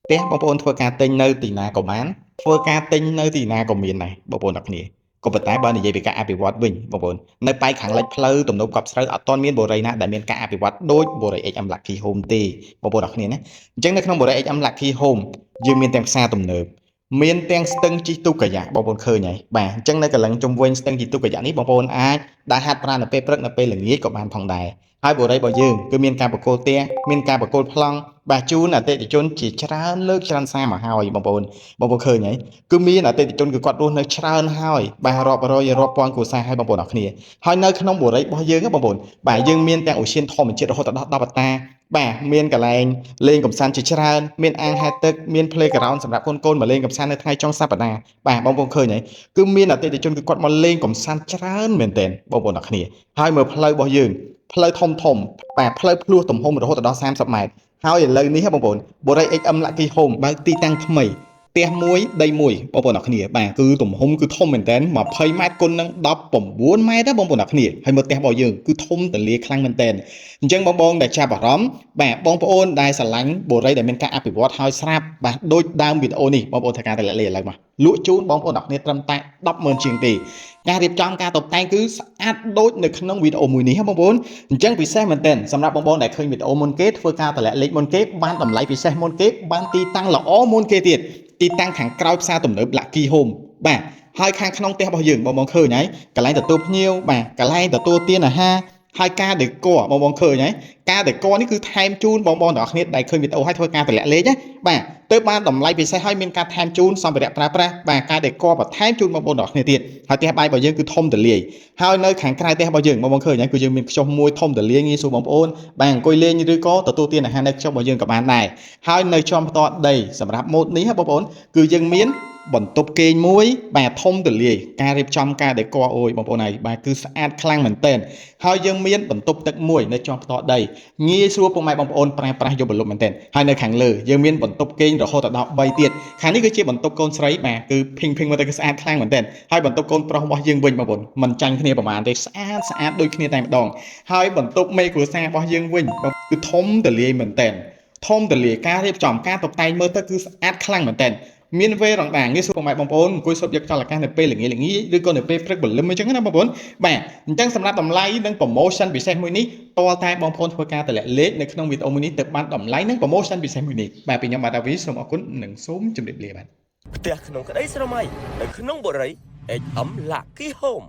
ផ្ទះបងប្អូនធ្វើការទិញនៅទីណាក៏បានធ្វើការទិញនៅទីណាក៏មានដែរបងប្អូនអរគ្នាក៏ប៉ុន្តែបើនិយាយពីការអភិវឌ្ឍវិញបងប្អូននៅប៉ែកខាងលិចផ្លូវទំនប់កប់ស្រូវអត់ទាន់មានបូរីណាដែលមានការអភិវឌ្ឍដូចបូរី HM Lucky Home ទេបងប្អូនអរគ្នាណាអញ្ចឹងនៅក្នុងបូរី HM Lucky Home យើងមានទាំងផ្សារទំនើបមានទាំងស្ទឹងជីកទូកកាយ៉ាបងប្អូនឃើញហើយបាទអញ្ចឹងនៅកន្លងជុំវិញស្ទឹងជីកទូកកាយ៉ានេះបងប្អូនអាចដើរហាត់ប្រាណនៅពេលព្រឹកនៅពេលល្ងាចក៏បានផងដែរហើយបូរីរបស់យើងគឺមានការប្រគល់ផ្ទះមានការប្រគល់ប្លង់បាទជូនអតិថិជនជាច្រើនលើកច្រើនសារមកហើយបងប្អូនឃើញហើយគឺមានអតិថិជនគឺគាត់រស់នៅច្រើនហើយបាទរាប់រយរាប់ពាន់គ្រួសារហើយបងប្អូនអរគ្នាហើយនៅក្នុងបូរីរបស់យើងបងប្អូនបាទយើងមានទាំងឧស្សាហធម្មជាតិរហូតដល់10ហិកតាបាទមានកន្លែងលេងកម្សាន្តជាច្រើនមានអាងហែលទឹកមាន playground សម្រាប់កូនៗមកលេងកម្សាន្តនៅថ្ងៃចុងសប្តាហ៍បាទបងប្អូនឃើញហើយគឺមានអតិថិជនគឺគាត់មកលេងកម្សាន្តច្រើនមែនទែនបងប្អូនអរគ្នាហើយមើលផ្លូវរបស់យើងផ្លូវធំបាទផ្លូវភ្លោះទំហំរហូតដល់30ម៉ែត្រហើយឥឡូវនេះបងប្អូនបូរី HM Lucky Home បើកទីតាំងថ្មីផ្ទះមួយដីមួយបងប្អូនអរគ្នាបាទគឺទំហំគឺធំមែនតើ20ម៉ែត្រគុណនឹង19ម៉ែត្របងប្អូនអរគ្នាហើយមើលផ្ទះរបស់យើងគឺធំទលាខ្លាំងមែនតើអញ្ចឹងបងដែលចាប់អារម្មណ៍បាទបងប្អូនដែលស្រឡាញ់បូរីដែលមានការអភិវឌ្ឍហើយស្រាប់បាទដូចដើមវីដេអូនេះបងប្អូនធ្វើការតម្លាក់លេខឥឡូវមកលក់ជូនបងប្អូនអរគ្នាត្រឹមតែ100000ជាងទេការរៀបចំការតុបតែងគឺស្អាតដូចនៅក្នុងវីដេអូមួយនេះបងប្អូនអញ្ចឹងពិសេសមែនទែនសម្រាប់បងប្អូនដែលឃើញវីដេអូមុនគេធ្វើការតម្លាក់លេខមុនគេបានតម្លៃពិសេសមុនគេបានទីតាំងល្អមុនគេទៀតទីតាំងខាងក្រោយផ្សារទំនើប Lucky Home បាទហើយខាងក្នុងផ្ទះរបស់យើងបងឃើញហើយកន្លែងទទួលភ្ញៀវបាទកន្លែងទទួលទានអាហារហើយការដេគ័របងឃើញហើយការដេគ័រនេះគឺថែមជូនបងទាំងអស់គ្នាដែលឃើញវីដេអូហើយធ្វើការតម្លាក់លេខណាបាទទើបបានតម្លៃពិសេសហើយមានការថែមជូនសម្ភារៈប្រើប្រាស់បាទការដេគ័របន្ថែមជូនបងទាំងអស់គ្នាទៀតហើយផ្ទះបាយរបស់យើងគឺធំទលាយហើយនៅខាងក្រៅផ្ទះរបស់យើងបងឃើញហើយគឺយើងមានខ្ចុះមួយធំទលាយងាយស្រួលបងប្អូនបាទអង្គុយលេងឬក៏ទទួលទានអាហារនៅខ្ចុះរបស់យើងក៏បានដែរហើយនៅចំផ្ទាល់ដីសម្រាប់ម៉ូតនេះបងប្អូនគឺយើងមានបន្ទប់គេងមួយបាទធំទលាយការរៀបចំការដេគ័រអូយបងប្អូនហើយបាទគឺស្អាតខ្លាំងមែនទែនហើយយើងមានបន្ទប់ទឹកមួយនៅចំផ្ទាល់ដីងាយស្រួលពុកម៉ែបងប្អូនប្រើប្រាស់យកបន្លប់មែនទែនហើយនៅខាងលើយើងមានបន្ទប់គេងរហូតដល់3ទៀតខាងនេះគឺជាបន្ទប់កូនស្រីបាទគឺភីងមើលទៅគឺស្អាតខ្លាំងមែនទែនហើយបន្ទប់កូនប្រុសរបស់យើងវិញបងប្អូនមិនចាញ់គ្នាប្រហែលទេស្អាតដូចគ្នាតែម្ដងហើយបន្ទប់មេគ្រួសាររបស់យើងវិញគឺធំទលាយមែនទែនធំទលាយការរៀបចំការតុបតែងមើលទៅគឺស្អាតខ្លាំងមែនទែនមានវេរ៉ង់ដាងាយស្រួលបងប្អូនអង្គុយសុបយកចលកាសនៅពេលល្ងាចឬក៏នៅពេលព្រឹកព្រលឹមអញ្ចឹងណាបងប្អូនបាទអញ្ចឹងសម្រាប់តម្លៃនិង promotion ពិសេសមួយនេះតើតែបងប្អូនធ្វើការតម្លាក់លេខនៅក្នុងវីដេអូមួយនេះទៅបានតម្លៃនិង promotion ពិសេសមួយនេះបាទពីខ្ញុំបាទដាវីសូមអរគុណនិងសូមជម្រាបលាបាទផ្ទះក្នុងក្តីស្រមៃនៅក្នុងបុរី HM Lucky Home